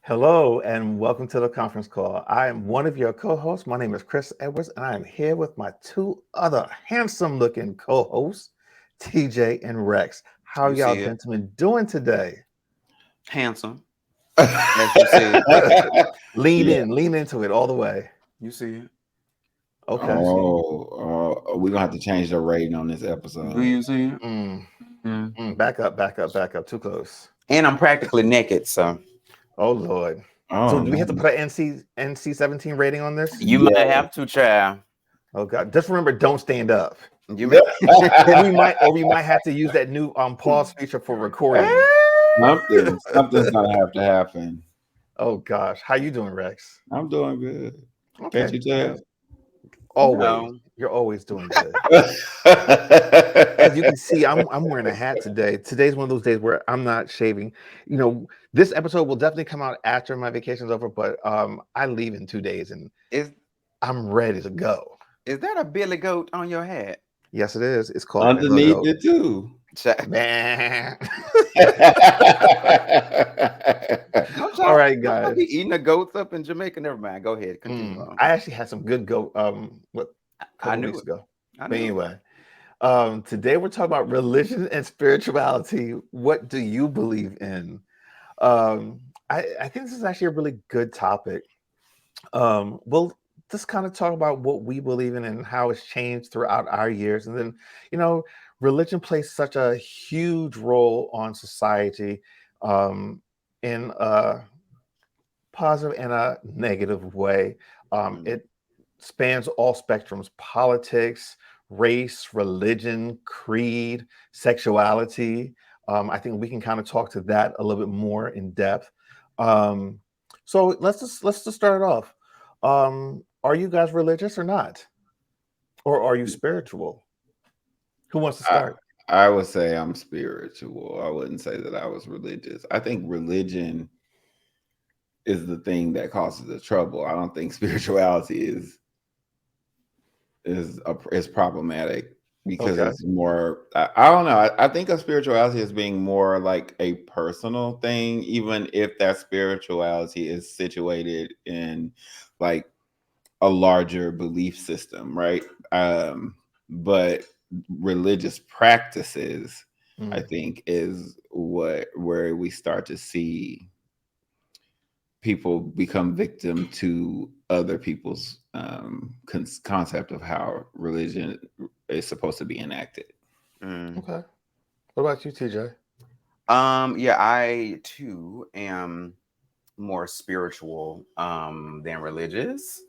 Hello and welcome to the conference call. I am one of your co-hosts. My name is Chris Edwards, and I am here with my two other handsome-looking co-hosts, TJ and Rex. How You y'all see it, gentlemen doing today? handsome, as you see it. Lean Yeah. in, lean into it all the way. You see it. Okay. You see it. We're gonna have to change the rating on this Do episode. you see it? Mm, Yeah. back up, back up, back up. Too close. And I'm practically naked, so Oh Lord. So Oh do we have to no. put an NC-17 rating on this? you Yeah. might have to try. Oh God. Just remember, don't stand up. You may. Or we might have to use that new pause feature for recording. Something's gonna have to happen. Oh gosh, how you doing, Rex? I'm doing good. Can't Okay, you okay. tell? Always, No. you're always doing good. As you can see, I'm wearing a hat today. Today's one of those days where I'm not shaving. This episode will definitely come out after my vacation's over, but I leave in 2 days and Is I'm ready to go. is that a billy goat on your hat? Yes, it is. It's called the Underneath goat. it too. Man. Don't All y'all right, don't y'all guys. be eating the goats up in Jamaica? Never mind. Go ahead. Continue on. I actually had some good goat a I couple knew weeks it. ago. I But knew it. anyway. Today we're talking about religion and spirituality. What do you believe in? Um, I think this is actually a really good topic. We'll just kind of talk about what we believe in and how it's changed throughout our years. And then, you know, religion plays such a huge role on society in a positive and a negative way. Mm. It spans all spectrums: politics, race, religion, creed, sexuality. I think we can kind of talk to that a little bit more in depth. Um, so let's just start it off. Are you guys religious or not, or are you spiritual? Who wants to I, start? I would say I'm spiritual. I wouldn't say that I was religious. I think religion is the thing that causes the trouble. I don't think spirituality is problematic because Okay. it's more. I don't know. I think of spirituality as being more like a personal thing, even if that spirituality is situated in like a larger belief system, right? But religious practices, I Mm, think, is where we start to see people become victim to other people's concept of how religion is supposed to be enacted. Mm. okay. What about you, TJ? Yeah, I too am more spiritual than religious.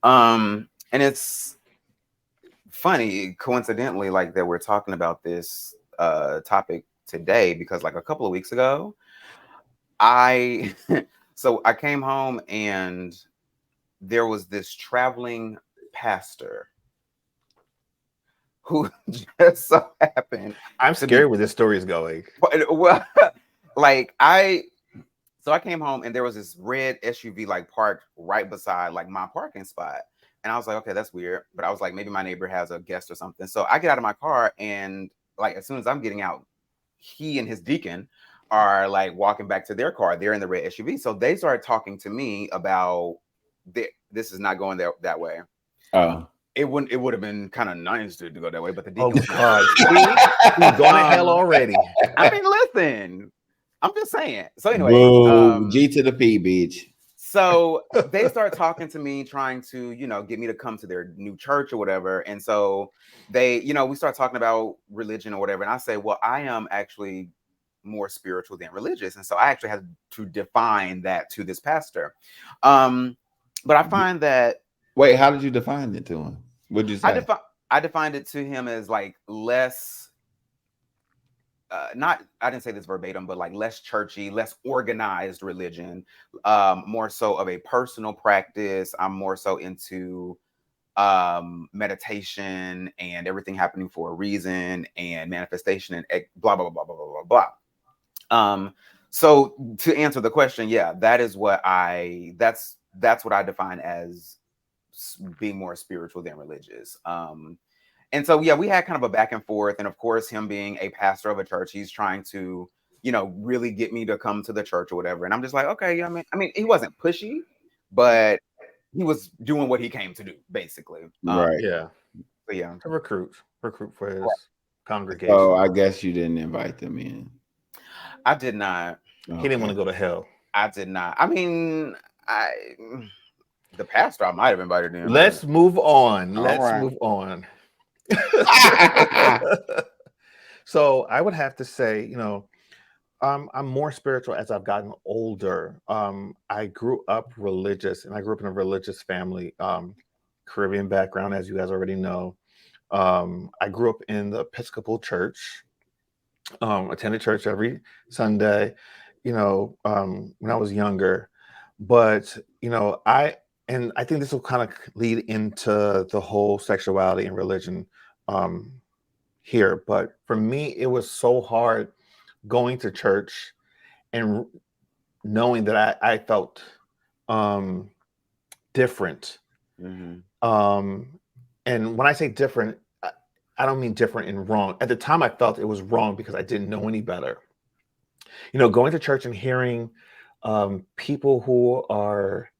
And it's funny, coincidentally, like that we're talking about this topic today because like a couple of weeks ago, I so I came home and there was this traveling pastor who just so happened I'm to be scared where this story is going. well, like I came home and there was this red SUV like parked right beside like my parking spot. And I was like, okay, that's weird. But I was like, maybe my neighbor has a guest or something. So I get out of my car and like as soon as I'm getting out, he and his deacon are like walking back to their car. They're in the red SUV. So they started talking to me about this is not going that way. Oh. It would have been kind of nice to go that way, but the Oh deacon was not God. happy. See, he's going to hell Um, already. I mean, listen, I'm just saying. So, anyways, Boo, G to the P, bitch. so they start talking to me, trying to, get me to come to their new church or whatever. And so we start talking about religion or whatever. And I say, well, I am actually more spiritual than religious. And so I actually had to define that to this pastor. But I find that Wait, how did you define it to him? What'd you I say? defi- I defined it to him as like less not I didn't say this verbatim, but like less churchy, less organized religion, more so of a personal practice. I'm more so into meditation and everything happening for a reason and manifestation and blah blah blah blah blah blah blah. So to answer the question, yeah, that's what I define as being more spiritual than religious. And so, yeah, we had kind of a back and forth. And of course, him being a pastor of a church, he's trying to, really get me to come to the church or whatever. And I'm just like, okay, yeah, I mean, he wasn't pushy, but he was doing what he came to do, basically. Right. Yeah. So yeah, To recruit for his So congregation. I guess you didn't invite them in. I did not. He didn't want Okay. to go to hell. I did not. I mean, I the pastor I might have invited him, but Let's move on. all Let's right. move on. So I would have to say, I'm more spiritual as I've gotten older. I grew up religious, and I grew up in a religious family, Caribbean background, as you guys already know. I grew up in the Episcopal Church. Attended church every Sunday, when I was younger. But I think this will kind of lead into the whole sexuality and religion um, here. But for me, it was so hard going to church and knowing that I felt um, different. Mhm. And when I say different, I don't mean different and wrong. At the time, I felt it was wrong because I didn't know any better. Going to church and hearing people who are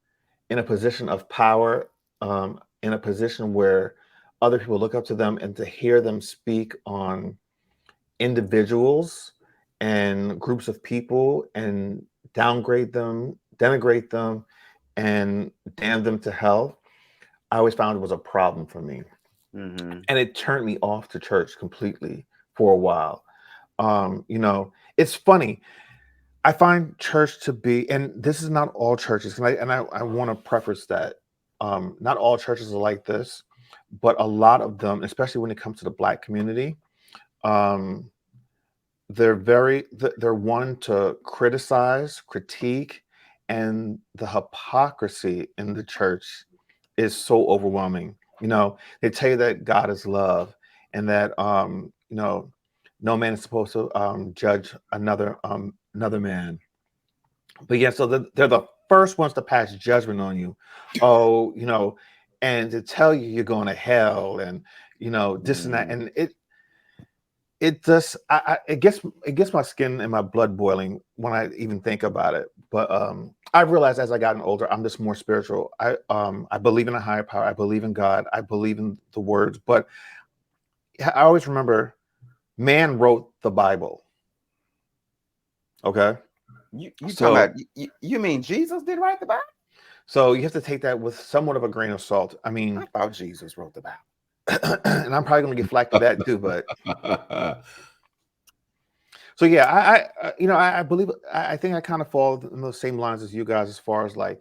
in a position of power, in a position where other people look up to them, and to hear them speak on individuals and groups of people and downgrade them, denigrate them, and damn them to hell, I always found it was a problem for me. Mhm. And it turned me off to church completely for a while. It's funny. I find church to be, and this is not all churches, and I want to preface that not all churches are like this, but a lot of them, especially when it comes to the Black community, um, they're one to criticize, critique, and the hypocrisy in the church is so overwhelming. They tell you that God is love, and that no man is supposed to judge another man. But yeah, so they're the first ones to pass judgment on you. Oh, and to tell you you're going to hell, and this and that, Mhm. and it just it gets my skin and my blood boiling when I even think about it. But I realized as I gotten older, I'm just more spiritual. I believe in a higher power. I believe in God. I believe in the words. But I always remember, man wrote the Bible. Okay, You talking so about you mean Jesus did write the Bible? so you have to take that with somewhat of a grain of salt. I mean, I thought Jesus wrote the Bible. and I'm probably going to get flack for that too. But so yeah, I believe, I think I kind of fall in those same lines as you guys, as far as like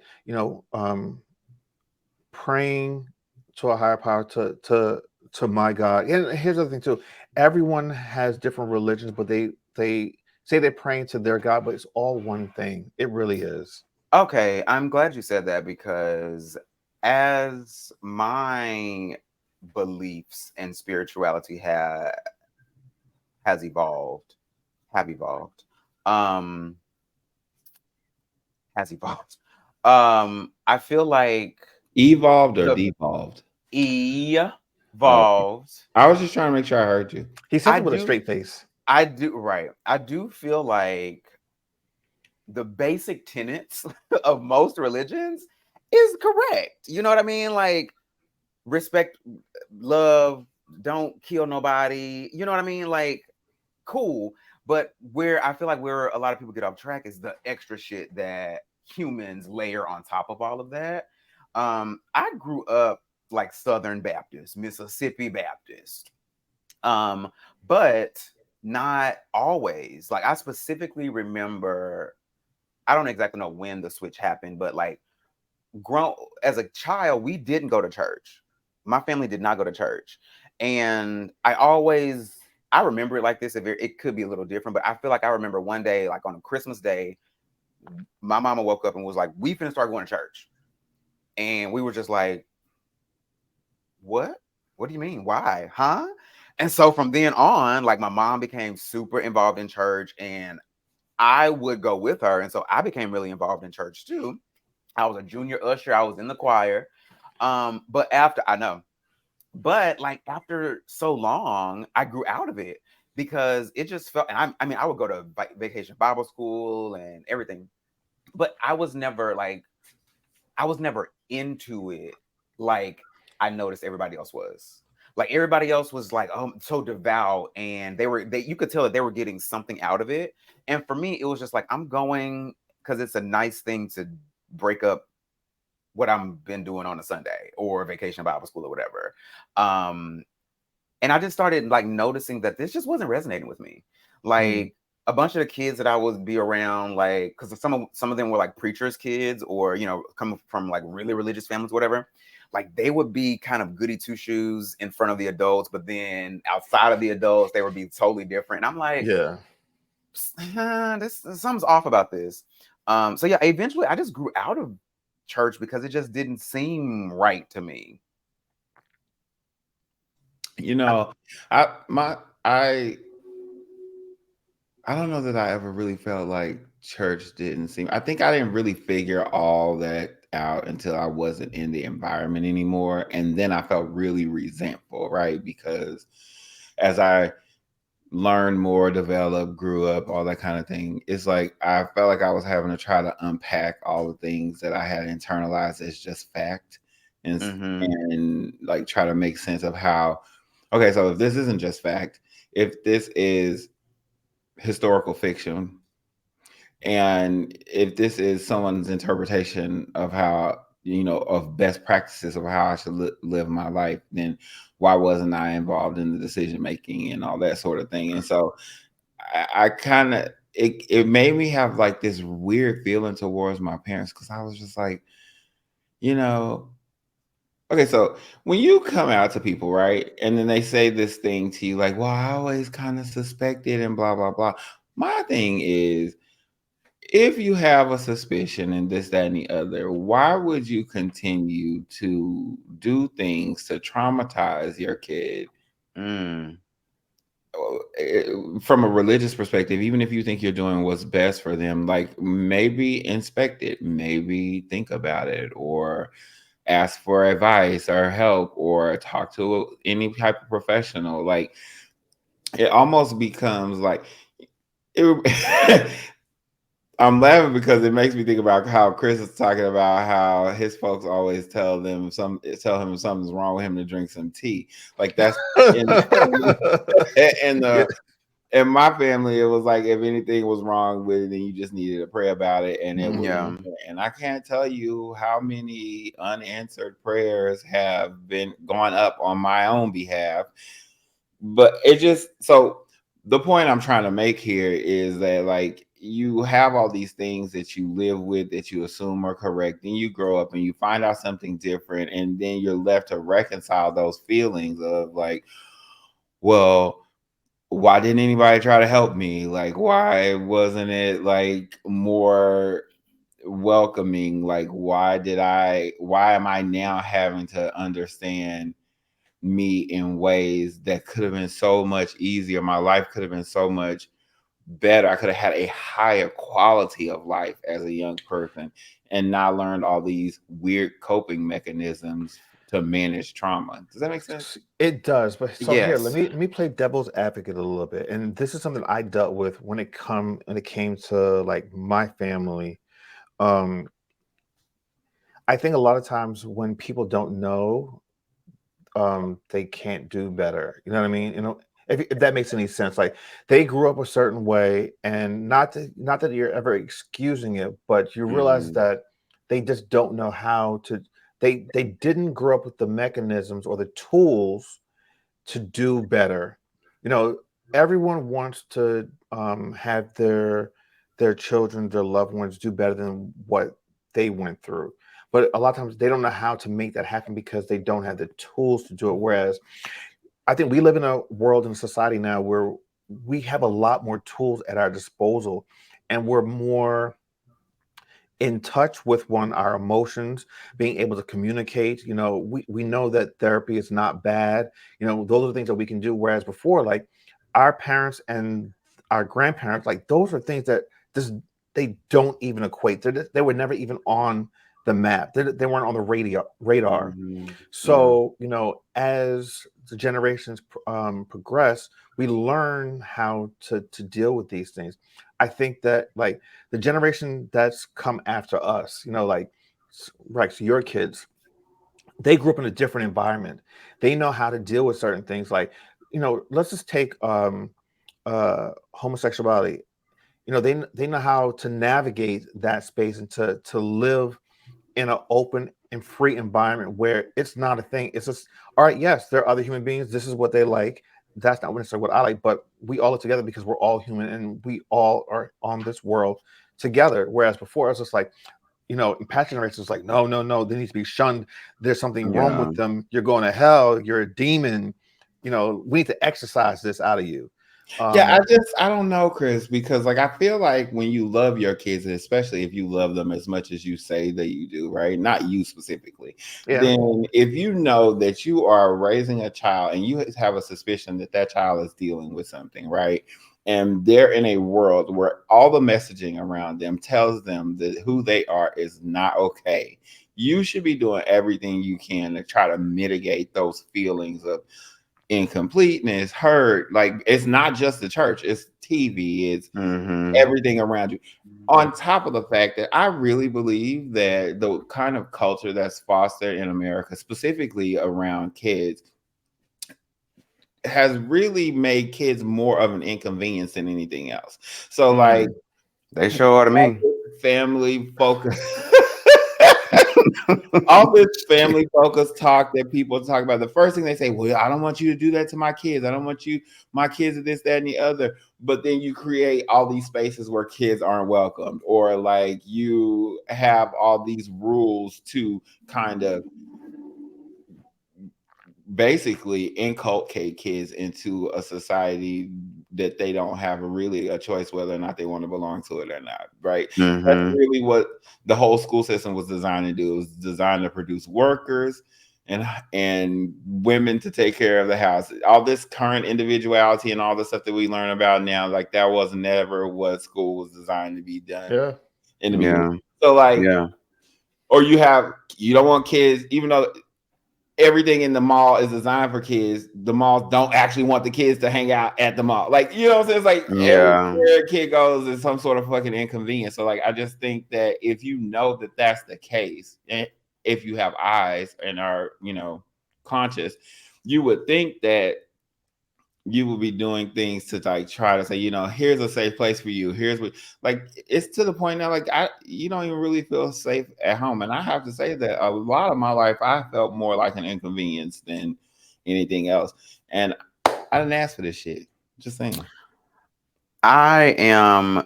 praying to a higher power, to my God. And here's the other thing too: everyone has different religions, but they say they're praying to their God, but it's all one thing. It really is. Okay, I'm glad you said that because as my beliefs and spirituality has evolved, have evolved, um, has evolved. I feel like Evolved or the devolved? Okay. evolved. I was just trying to make sure I heard you. He says I it with a do, straight face. I do, right. I do feel like the basic tenets of most religions is correct. You know what I mean? Like respect, love, don't kill nobody. You know what I mean? Like cool. But where I feel like where a lot of people get off track is the extra shit that humans layer on top of all of that. I grew up like Southern Baptist, Mississippi Baptist. Um, but not always. Like I specifically remember, I don't exactly know when the switch happened, but like grown as a child, we didn't go to church. My family did not go to church. And I remember it like this. It could be a little different, but I feel like I remember one day, like on a Christmas day, my mama woke up and was like, we finna start going to church. And we were just like, what? What do you mean? Why? Huh? And so from then on, like my mom became super involved in church and I would go with her. And so I became really involved in church too. I was a junior usher. I was in the choir. But after I know, but like after so long, I grew out of it. because it just felt. And I mean, I would go to vacation Bible school and everything, but I was never into it like I noticed everybody else was. Like everybody else was like, oh, so devout, and they you could tell that they were getting something out of it. And for me, it was just like I'm going because it's a nice thing to break up what I've been doing on a Sunday or vacation Bible school or whatever. Um, and I just started like noticing that this just wasn't resonating with me. Mm. Like a bunch of the kids that I would be around, like because some of them were like preachers' kids, or coming from like really religious families, whatever. Like they would be kind of goody two shoes in front of the adults, but then outside of the adults, they would be totally different. And I'm like, Yeah. this something's off about this. So yeah, eventually I just grew out of church because it just didn't seem right to me. You I, know, I my I don't know that I ever really felt like church didn't seem. I think I didn't really figure all that out until I wasn't in the environment anymore, and then I felt really resentful, right? Because as I learned more, developed, grew up, all that kind of thing, it's like I felt like I was having to try to unpack all the things that I had internalized as just fact, and Mm-hmm. and like try to make sense of how. Okay, so if this isn't just fact, if this is historical fiction, and if this is someone's interpretation of how, of best practices of how I should live my life, then why wasn't I involved in the decision making and all that sort of thing? And so I kind of, it made me have like this weird feeling towards my parents, because I was just like, you know, okay, so when you come out to people, right, and then they say this thing to you like, well, I always kind of suspected and blah blah blah. My thing is, if you have a suspicion and this, that, and the other, why would you continue to do things to traumatize your kid? Mm. From a religious perspective, even if you think you're doing what's best for them, like maybe inspect it, maybe think about it, or ask for advice or help, or talk to any type of professional. Like it almost becomes like it, I'm laughing because it makes me think about how Chris is talking about how his folks always tell him something's wrong with him to drink some tea. Like that's in in yeah. the in my family, it was like if anything was wrong with it, then you just needed to pray about it, and it would. Yeah. And I can't tell you how many unanswered prayers have been gone up on my own behalf. But it just, so the point I'm trying to make here is that like you have all these things that you live with that you assume are correct, then you grow up and you find out something different, and then you're left to reconcile those feelings of like, well, why didn't anybody try to help me? Like, why wasn't it like more welcoming? Like, why am I now having to understand me in ways that could have been so much easier? My life could have been so much better. I could have had a higher quality of life as a young person, and not learned all these weird coping mechanisms to manage trauma. Does that make sense? It does, but so here, let Yes. me play devil's advocate a little bit. And this is something I dealt with when it came to like my family. Um, I think a lot of times when people don't know, they can't do better. You know what I mean? If that makes any sense. Like they grew up a certain way, and not that you're ever excusing it, but you realize Mm-hmm. that they just don't know how to. They didn't grow up with the mechanisms or the tools to do better. You know, everyone wants to have their children, their loved ones do better than what they went through. But a lot of times they don't know how to make that happen because they don't have the tools to do it. Whereas I think we live in a world and society now where we have a lot more tools at our disposal, and we're more in touch with our emotions, being able to communicate. We know that therapy is not bad. Those are things that we can do, whereas before, like our parents and our grandparents, like those are things that just they don't even equate. They were never even on the map. They weren't on the radar. Yeah. So, as the generations progress, we learn how to deal with these things. I think that, like, the generation that's come after us, like, right, so your kids, they grew up in a different environment. They know how to deal with certain things. Like, let's just take homosexuality. They know how to navigate that space and to live in an open and free environment where it's not a thing. It's just, all right, yes, there are other human beings. This is what they like. That's not necessarily what I like, but we all are together because we're all human and we all are on this world together. Whereas before, it's just like, in past generations, it's like, no, no, no, they need to be shunned. There's something wrong Yeah. with them. You're going to hell. You're a demon. We need to exercise this out of you. Yeah, I don't know, Chris, because like I feel like when you love your kids, and especially if you love them as much as you say that you do, right? Not you specifically. Yeah. Then if you know that you are raising a child and you have a suspicion that that child is dealing with something, right? And they're in a world where all the messaging around them tells them that who they are is not okay. You should be doing everything you can to try to mitigate those feelings of incompleteness, hurt. Like it's not just the church, it's TV, it's everything around you. On top of the fact that I really believe that the kind of culture that's fostered in America, specifically around kids, has really made kids more of an inconvenience than anything else. So like They show to me. family focus. All this family focused talk that people talk about, the first thing they say, well, I don't want you to do that to my kids. I don't want my kids are this, that, and the other. But then you create all these spaces where kids aren't welcomed, or like you have all these rules to kind of basically inculcate kids into a society that they don't have really a choice whether or not they want to belong to it or not, right? That's really what the whole school system was designed to do. It was designed to produce workers and women to take care of the house. All this current individuality and all the stuff that we learn about now, like that was never what school was designed to be done in the beginning. So like, or you don't want kids, even though everything in the mall is designed for kids, the malls don't actually want the kids to hang out at the mall. Like, you know what I'm saying? It's like everywhere a kid goes is some sort of fucking inconvenience. So like, I just think that if you know that that's the case, and if you have eyes and are, conscious, you would think that you will be doing things to like try to say, here's a safe place for you. Here's what, like, it's to the point now, like you don't even really feel safe at home. And I have to say that a lot of my life, I felt more like an inconvenience than anything else. And I didn't ask for this shit. Just saying. I'm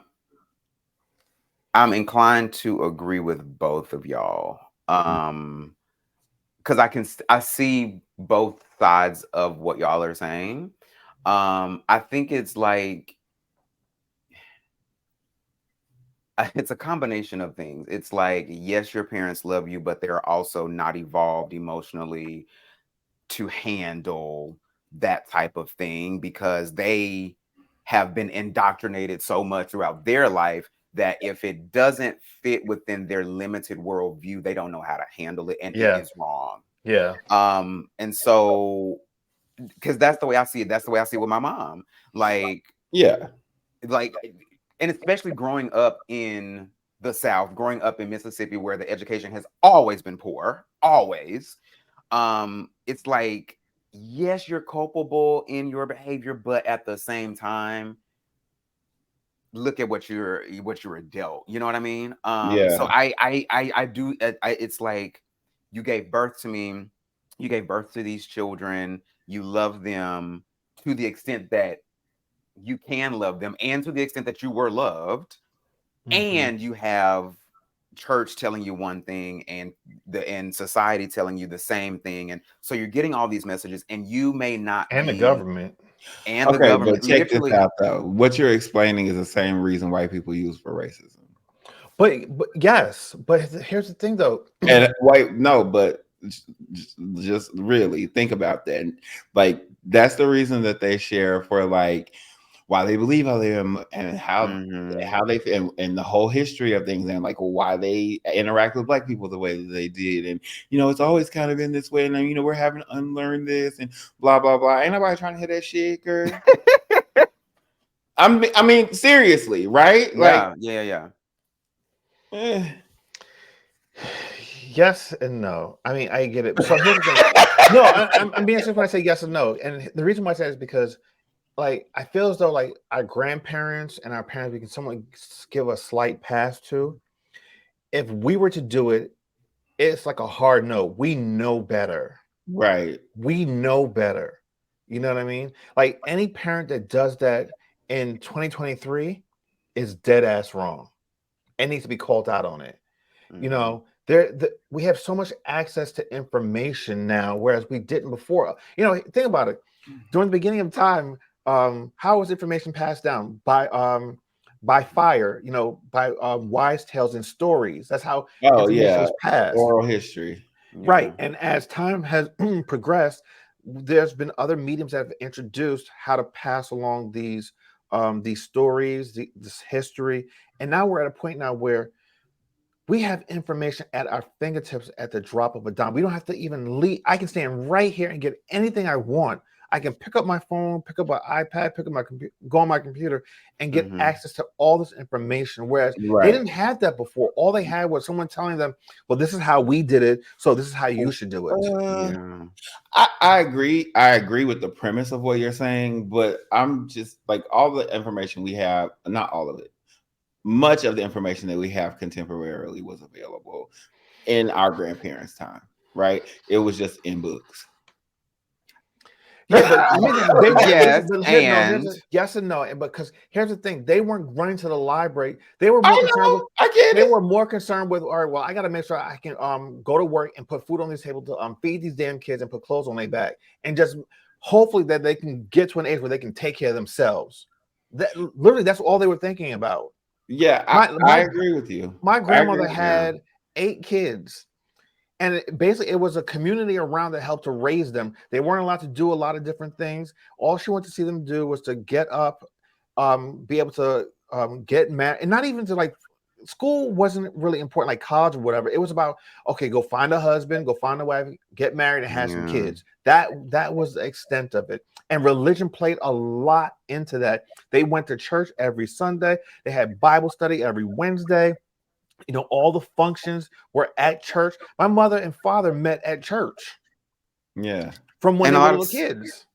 inclined to agree with both of y'all. Because I see both sides of what y'all are saying. I think it's like it's a combination of things. It's like, yes, your parents love you, but they're also not evolved emotionally to handle that type of thing because they have been indoctrinated so much throughout their life that if it doesn't fit within their limited worldview, they don't know how to handle it, and it is wrong. Yeah. And so, because that's the way I see it. That's the way I see it with my mom. Like, and especially growing up in the South, growing up in Mississippi, where the education has always been poor, always. It's like, yes, you're culpable in your behavior, but at the same time, look at what you're dealt. You know what I mean? So I do. It's like you gave birth to me. You gave birth to these children. You love them to the extent that you can love them, and to the extent that you were loved, and you have church telling you one thing and society telling you the same thing, and so you're getting all these messages, and you may not the government and the government but check literally. this out though. What you're explaining is the same reason white people use for racism. But yes, but here's the thing though. And but just really think about that. Like that's the reason that they share for like why they believe how they are and Mm-hmm. how they and the whole history of things and like why they interact with black people the way that they did. And it's always kind of been this way, and then we're having to unlearn this and blah blah blah. Ain't nobody trying to hear that shit, girl. I mean, seriously, right? Like, Yeah, yeah, yeah. eh. Yes and no. I mean, I get it. So here's the thing. No, I'm being serious when I say yes and no. And the reason why I say that is because, like, I feel as though like our grandparents and our parents, we can somewhat give a slight pass to. If we were to do it, it's like a hard no. We know better. Right. We know better. You know what I mean? Like any parent that does that in 2023 is dead ass wrong. It needs to be called out on it. You Mm-hmm. know, we have so much access to information now, whereas we didn't before. Think about it. During the beginning of time, how was information passed down by fire? By wise tales and stories. That's how Oh information yeah, was passed. oral history. Right. Yeah. And as time has progressed, there's been other mediums that have introduced how to pass along these stories, this history, and now we're at a point now where we have information at our fingertips at the drop of a dime. We don't have to even leave. I can stand right here and get anything I want. I can pick up my phone, pick up an iPad, pick up my computer, go on my computer, and get Mm-hmm. access to all this information. Whereas they Right. didn't have that before. All they had was someone telling them, "Well, this is how we did it, so this is how you should do it." Uh, Yeah. I agree. I agree with the premise of what you're saying, but I'm just like all the information we have, not all of it. Much of the information that we have contemporarily was available in our grandparents' time, right? It was just in books. Yeah, but they weren't. Yes, But here, no, here's and a yes and no. And because here's the thing, they weren't running to the library. They were more I concerned with. know, I get They it. were more concerned with. All right, well, I got to make sure I can go to work and put food on this table to feed these damn kids and put clothes on their back, and just hopefully that they can get to an age where they can take care of themselves. That literally, that's all they were thinking about. Yeah, My I my agree with you. my I agree grandmother with you. yeah. had 8 kids. And basically, it was a community around that helped to raise them. They weren't allowed to do a lot of different things. All she wanted to see them do was to get up, be able to get married, and not even to like school wasn't really important, like college or whatever. It was about okay, go find a husband, go find a wife, get married, and have some Yeah. kids. That was the extent of it. And religion played a lot into that. They went to church every Sunday. They had Bible study every Wednesday. All the functions were at church. My mother and father met at church Yeah. from when And they a were lot of little kids.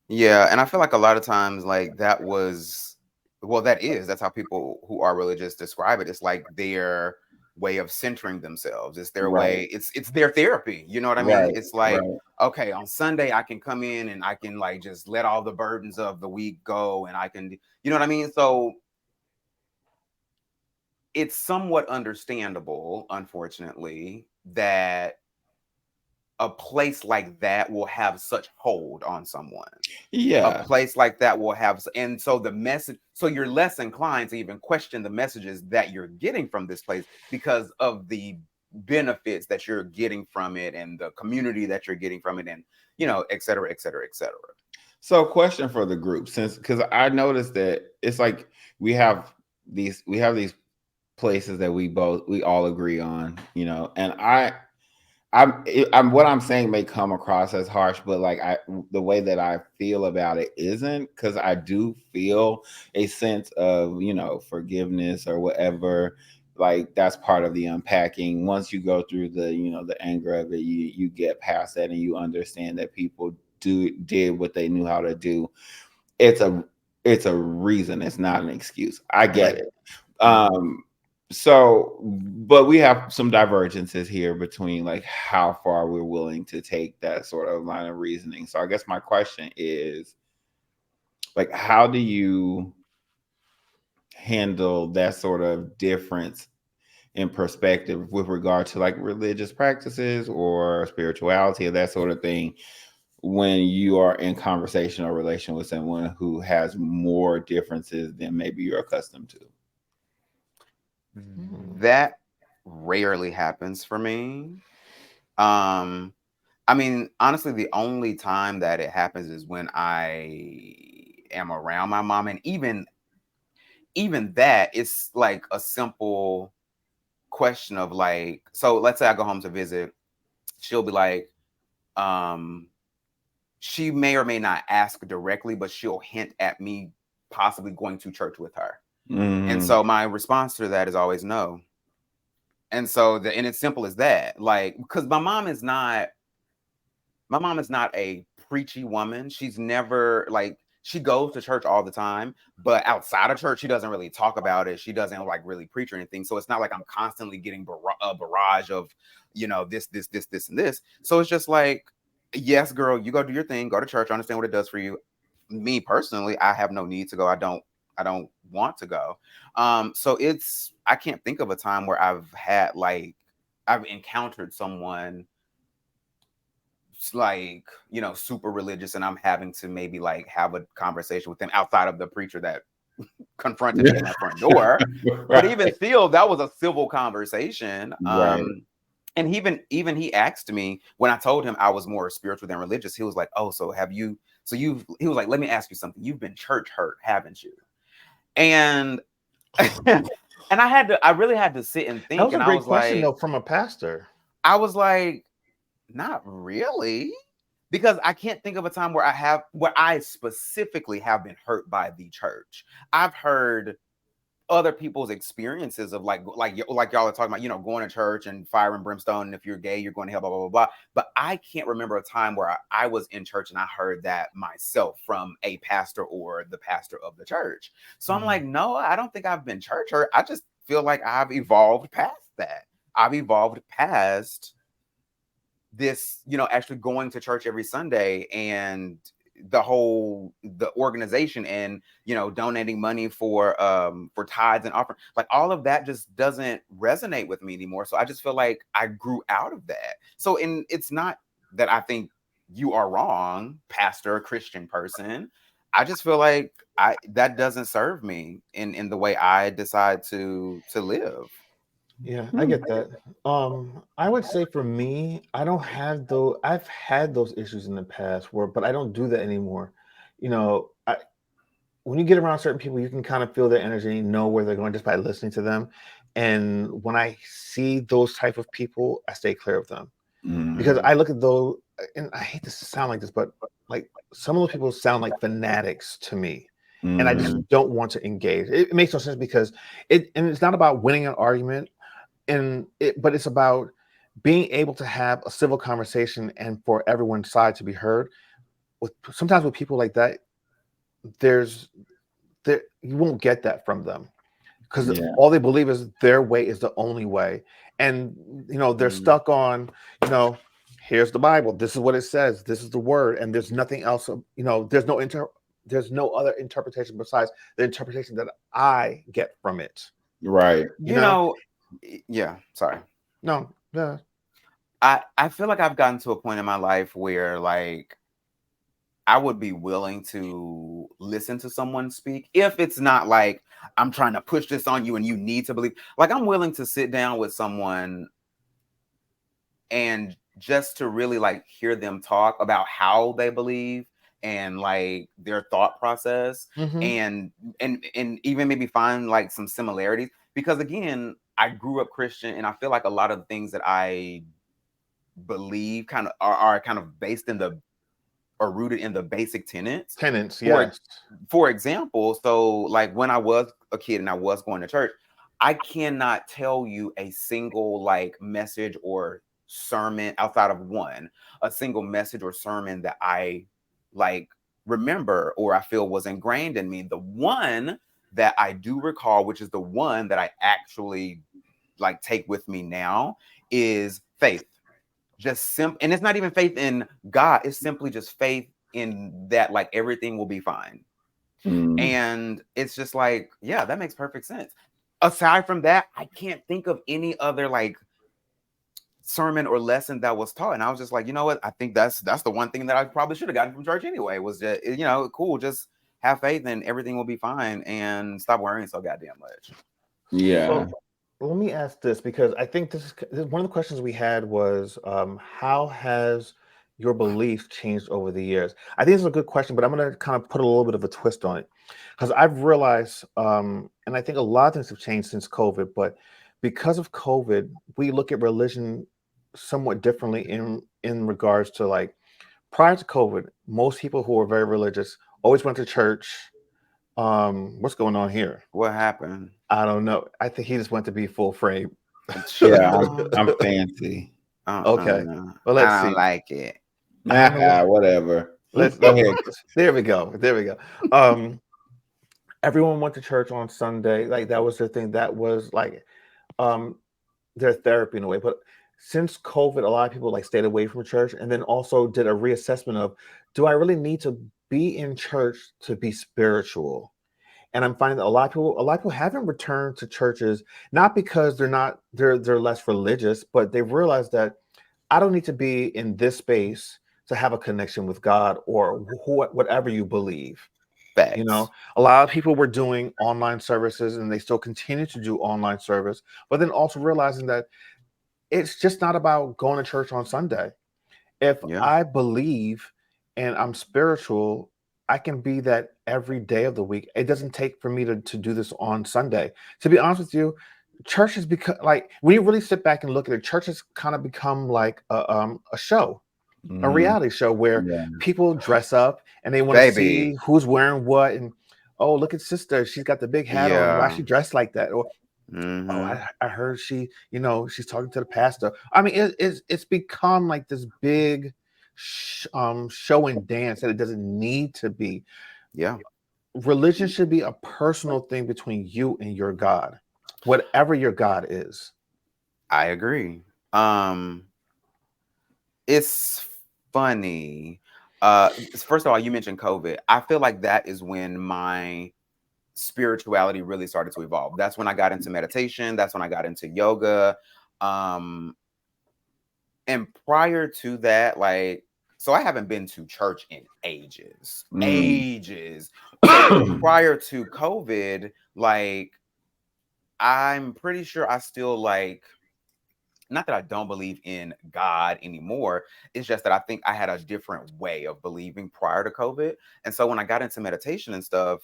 yeah, and I feel like a lot of times like that was well, that's how people who are religious describe it. It's like their way of centering themselves. It's their Right. way, it's their therapy. You know what I mean? Right. It's like, Right. okay, on Sunday I can come in and I can like just let all the burdens of the week go and I can you know what I mean? So it's somewhat understandable, unfortunately, that a place like that will have such hold on someone. A Yeah. place like that will have, and so the message, so you're less inclined to even question the messages that you're getting from this place because of the benefits that you're getting from it and the community that you're getting from it, and et cetera, et cetera, et cetera. So, question for the group, since because I noticed that it's like we have these places that we all agree on, and I'm what I'm saying may come across as harsh, but like the way that I feel about it isn't, because I do feel a sense of forgiveness or whatever. Like that's part of the unpacking. Once you go through the anger of it, you get past that and you understand that people did what they knew how to do. It's a reason. It's not an excuse. I get Right. it. Mm-hmm. So, but we have some divergences here between like how far we're willing to take that sort of line of reasoning. So I guess my question is like, how do you handle that sort of difference in perspective with regard to like religious practices or spirituality or that sort of thing when you are in conversation or relation with someone who has more differences than maybe you're accustomed to? Hmm. That rarely happens for me. I mean, honestly, the only time that it happens is when I am around my mom, and even that, it's like a simple question of like, so let's say I go home to visit, she'll be like, um, she may or may not ask directly, but she'll hint at me possibly going to church with her. And Mm. so my response to that is always no. And so and it's simple as that. Like, because my mom is not a preachy woman. She's never like, she goes to church all the time, but outside of church, she doesn't really talk about it. She doesn't like really preach or anything. So it's not like I'm constantly getting a barrage of, this, and this. So it's just like, yes, girl, you go do your thing, go to church, understand what it does for you. Me personally, I have no need to go. I don't want to go. So I can't think of a time where I've encountered someone like, super religious, and I'm having to maybe like have a conversation with them outside of the preacher that confronted me in that front door. But Right. even still, that was a civil conversation. Right. And even he asked me when I told him I was more spiritual than religious. He was like, "Oh, so have you? So he was like, let me ask you something. You've been church hurt, haven't you?" And and I really had to sit and That think, was a and I great was question, like, though, from a pastor. not really. Because I can't think of a time where I specifically have been hurt by the church. I've heard other people's experiences of like y'all are talking about, going to church and fire and brimstone, and if you're gay, you're going to hell, blah, blah, blah, blah. But I can't remember a time where I was in church and I heard that myself from a pastor or the pastor of the church. So I'm like, no, I don't think I've been church hurt. I just feel like I've evolved past that. I've evolved past this, actually going to church every Sunday, and the organization, and donating money for tithes and offering, like all of that just doesn't resonate with me anymore. So I just feel like I grew out of that. So, and it's not that I think you are wrong, pastor, Christian person. I just feel like that doesn't serve me in the way I decide to live. Yeah, I get that. I would say for me, I don't have those. I've had those issues in the past but I don't do that anymore. When you get around certain people, you can kind of feel their energy, know where they're going just by listening to them. And when I see those type of people, I stay clear of them because Mm. I look at those, and I hate to sound like this, but like some of those people sound like fanatics to me, and I just Mm. don't want to engage. It makes no sense because it's not about winning an argument but it's about being able to have a civil conversation and for everyone's side to be heard. Sometimes with people like that, there's there you won't get that from them because Yeah. all they believe is their way is the only way, and they're Mm. stuck on you know here's the Bible, this is what it says, this is the word, and there's nothing else. There's no other interpretation besides the interpretation that I get from it. Right. You You know, know, yeah, sorry. no, yeah. I feel like I've gotten to a point in my life where like I would be willing to listen to someone speak if it's not like I'm trying to push this on you and you need to believe. Like I'm willing to sit down with someone and just to really like hear them talk about how they believe and like their thought process, Hmm. and even maybe find like some similarities, because again, I grew up Christian, and I feel like a lot of the things that I believe kind of are kind of based in the or rooted in the basic tenets. Tenants, For yes. for example, so like when I was a kid and I was going to church, I cannot tell you a single like message or sermon outside of one, a single message or sermon that I like remember or I feel was ingrained in me. The one that I do recall, which is the one that I actually like take with me now, is faith. And it's not even faith in God, it's simply just faith in that like everything will be fine. Mm. And it's just like, yeah, that makes perfect sense. Aside from that, I can't think of any other like sermon or lesson that was taught. And I was just like, you know what? I think that's the one thing that I probably should have gotten from church anyway, was that, cool, just have faith and everything will be fine and stop worrying so goddamn much. Yeah. So let me ask this because I think this is one of the questions we had was how has your beliefs changed over the years? I think it's a good question, but I'm going to kind of put a little bit of a twist on it because I've realized, and I think a lot of things have changed since COVID, but because of COVID, we look at religion somewhat differently in regards to like prior to COVID, most people who were very religious always went to church. What's going on here? What happened? I don't know. I think he just went to be full frame. Yeah, Chill. I'm fancy. Okay. Well, let's I don't see. like it. I don't know what. Whatever. Go Let's. ahead. There we go. There we go. Um, everyone went to church on Sunday. Like that was their thing. That was like um their therapy in a way. But since COVID, a lot of people like stayed away from church and then also did a reassessment of, do I really need to be in church to be spiritual? And I'm finding that a lot of people haven't returned to churches, not because they're less religious, but they've realized that I don't need to be in this space to have a connection with God or whatever you believe. You know, Facts. a lot of people were doing online services and they still continue to do online service, but then also realizing that it's just not about going to church on Sunday. If Yeah. I believe and I'm spiritual, I can be that every day of the week. It doesn't take for me to do this on Sunday. To be honest with you, church has become like when you really sit back and look at it, church has kind of become like a show, a Mhm. reality show where Yeah. people dress up and they want to Baby. see who's wearing what and oh look at sister, she's got the big hat on. Why Yeah. she dressed like that? Or oh, Mm-hmm. I heard she, she's talking to the pastor. I mean, it's become like this big show and dance that it doesn't need to be. Yeah. Religion should be a personal thing between you and your God, whatever your God is. I agree. Um, it's funny. First of all, you mentioned COVID. I feel like that is when my spirituality really started to evolve. That's when I got into meditation. That's when I got into yoga. Um, and prior to that, like, so I haven't been to church in ages, Mm. ages. So prior to COVID, like, I'm pretty sure I still like, not that I don't believe in God anymore. It's just that I think I had a different way of believing prior to COVID. And so when I got into meditation and stuff,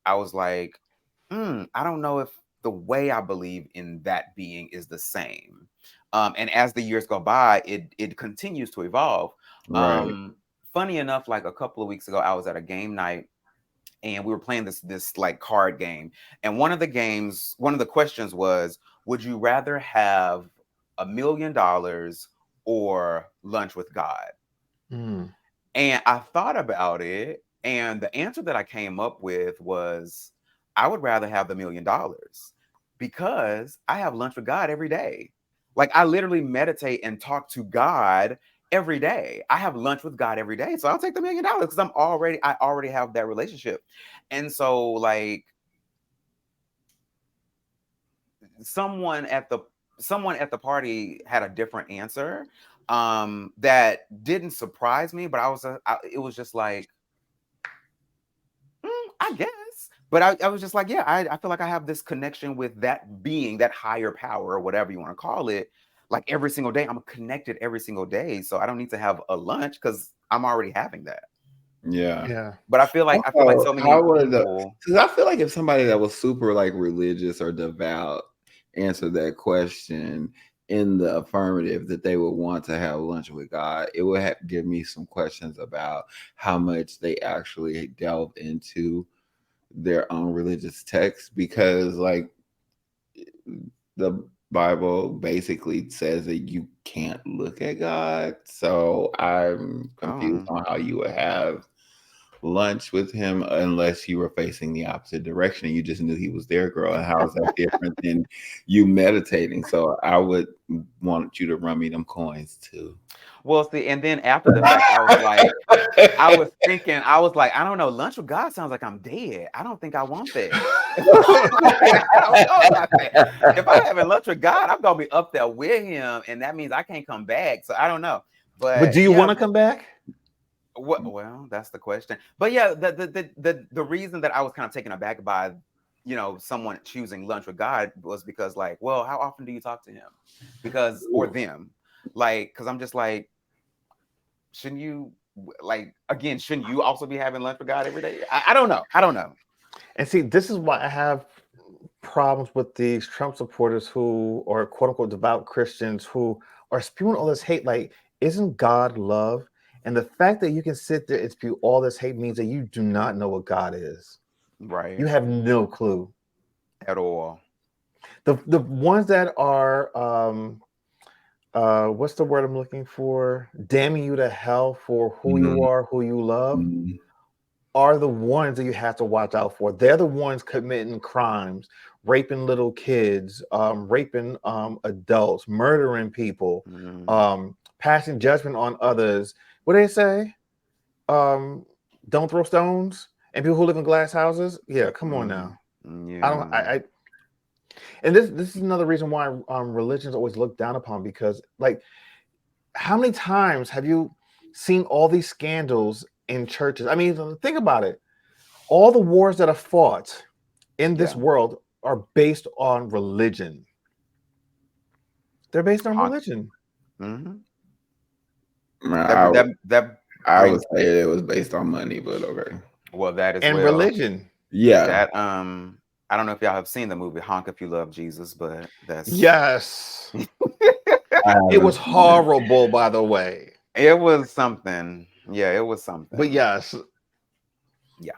I was like, I don't know if the way I believe in that being is the same. And as the years go by, it continues to evolve. Right. Um, Funny enough, like a couple of weeks ago, I was at a game night and we were playing this like card game. And one of the questions was, would you rather have $1 million or lunch with God? Mm. And I thought about it, and the answer that I came up with was I would rather have the $1 million because I have lunch with God every day. Like I literally meditate and talk to God every day. I have lunch with God every day. So I'll take the $1 million because I already have that relationship. And so like someone at the someone at the party had a different answer that didn't surprise me, but it was just like I guess. But I was just like, yeah, I feel like I have this connection with that being, that higher power, or whatever you want to call it. Like every single day, I'm connected every single day. So I don't need to have a lunch because I'm already having that. Yeah. Yeah. But I feel like Also, so how many would the people. because I feel like if somebody that was super like religious or devout answered that question in the affirmative that they would want to have lunch with God, it would have give me some questions about how much they actually delve into their own religious text because like the Bible basically says that you can't look at God. So I'm confused Oh, on how you would have lunch with him unless you were facing the opposite direction and you just knew he was there, girl. And how is that different than you meditating? So I would want you to run me them coins too. well, see, and then after the fact, I was like, I was thinking, I was like, I don't know, lunch with God sounds like I'm dead. I don't think I want that. Like, I don't know about that. If I having lunch with God, I'm gonna be up there with him, and that means I can't come back. So I don't know. But But do you want yeah, to come back? what well, that's the question. But yeah, the reason that I was kind of taken aback by someone choosing lunch with God was because like, well, how often do you talk to him? Because or them. Like, because I'm just like, shouldn't you like again? Shouldn't you also be having lunch with God every day? I don't know. I don't know. And see, this is why I have problems with these Trump supporters who are quote unquote devout Christians who are spewing all this hate. Like, isn't God love? And the fact that you can sit there and spew all this hate means that you do not know what God is. Right. You have no clue. At all. The ones that are what's the word I'm looking for? Damning you to hell for who you are, who you love, are the ones that you have to watch out for. They're the ones committing crimes, raping little kids, raping adults, murdering people, passing judgment on others. What do they say? Don't throw stones. And people who live in glass houses. Yeah, come on now. Yeah. And this is another reason why religion is always looked down upon, because like, how many times have you seen all these scandals in churches? I mean, think about it. All the wars that are fought in this world are based on religion. They're based on religion. I would say it was based on money, but okay. Well, that is and religion. Yeah. That I don't know if y'all have seen the movie Honk If You Love Jesus, but that's yes. It was horrible, by the way. It was something. Yeah, it was something. But yes. Yeah.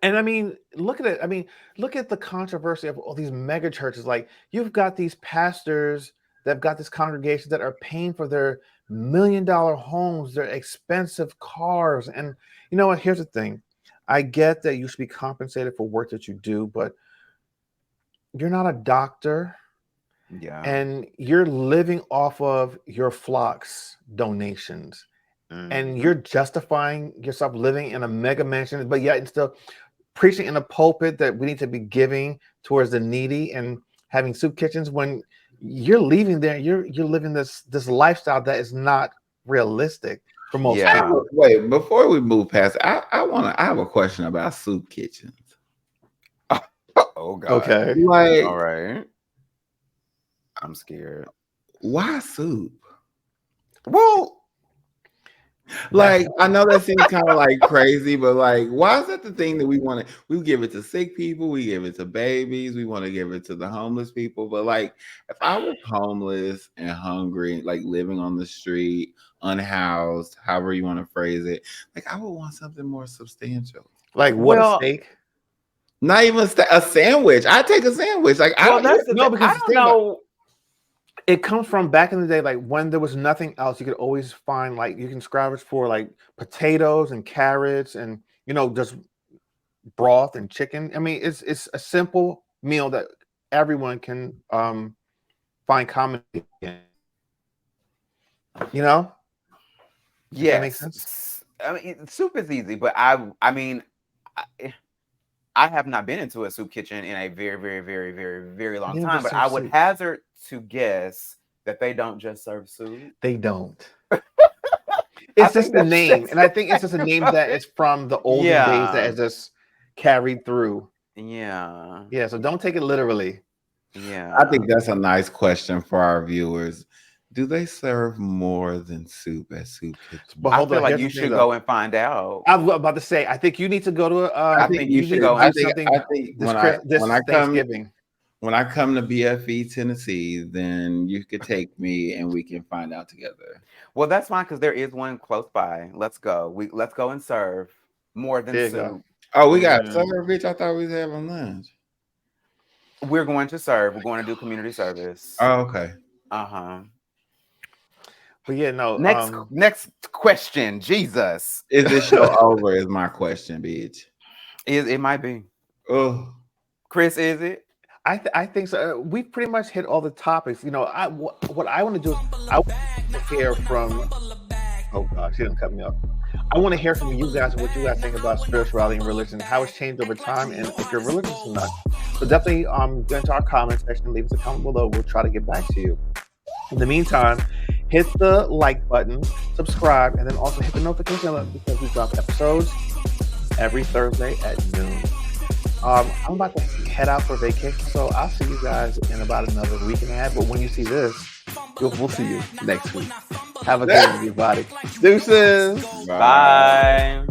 And I mean, look at it. I mean, look at the controversy of all these mega churches. Like, you've got these pastors that have got this congregation that are paying for their $1 million homes, their expensive cars. And you know what? Here's the thing. I get that you should be compensated for work that you do, but you're not a doctor. Yeah. And you're living off of your flock's donations. And you're justifying yourself living in a mega mansion, but yet still preaching in a pulpit that we need to be giving towards the needy and having soup kitchens, when you're leaving there, you're living this lifestyle that is not realistic for most people. Wait, before we move past, I have a question about soup kitchens. Oh God. Okay. Like, all right. I'm scared. Why soup? Well, like, I know that seems kind of like crazy, but like, why is that the thing that we want to? We give it to sick people, we give it to babies, we want to give it to the homeless people. But like, if I was homeless and hungry, like living on the street, unhoused, however you want to phrase it, like I would want something more substantial. Like what, a steak? Not even a sandwich. I take a sandwich. Like, I don't know, because I don't know. It comes from back in the day, like when there was nothing else, you could always find, like, you can scavenge for like potatoes and carrots and, you know, just broth and chicken. I mean, it's a simple meal that everyone can find comedy in. You know? Yeah, that makes sense. I mean, soup is easy, but I mean, I have not been into a soup kitchen in a very, very, very, very, very long time, but I would hazard to guess that they don't just serve soup. They don't. It's just the name. And I think it's just a name that is from the olden days that is just carried through. Yeah. Yeah, so don't take it literally. Yeah. I think that's a nice question for our viewers. Do they serve more than soup at soup kitchens? But I feel like you should go and find out. I was about to say, I think you need to go to. I think you should go. I think when I come to BFE Tennessee, then you could take me and we can find out together. Well, that's fine because there is one close by. Let's go. Let's go and serve more than soup. Oh, we got serve, bitch. I thought we was having lunch. We're going to serve. We're going to do community service. Oh, okay. But yeah, no. Next question, Jesus. Is this show over? Is my question, bitch. It might be. Oh, Chris, is it? I think so. We pretty much hit all the topics. You know, what I want to do is I want to hear from. Oh God, she didn't cut me off. I want to hear from you guys what you guys think about spirituality and religion, how it's changed over time, and if you're religious or not. So definitely go into our comment section, leave us a comment below. We'll try to get back to you. In the meantime, hit the like button, subscribe, and then also hit the notification button because we drop episodes every Thursday at noon. I'm about to head out for vacation, so I'll see you guys in about another week and a half. But when you see this, we'll see you next week. Have a good one, everybody. Deuces. Bye. Bye.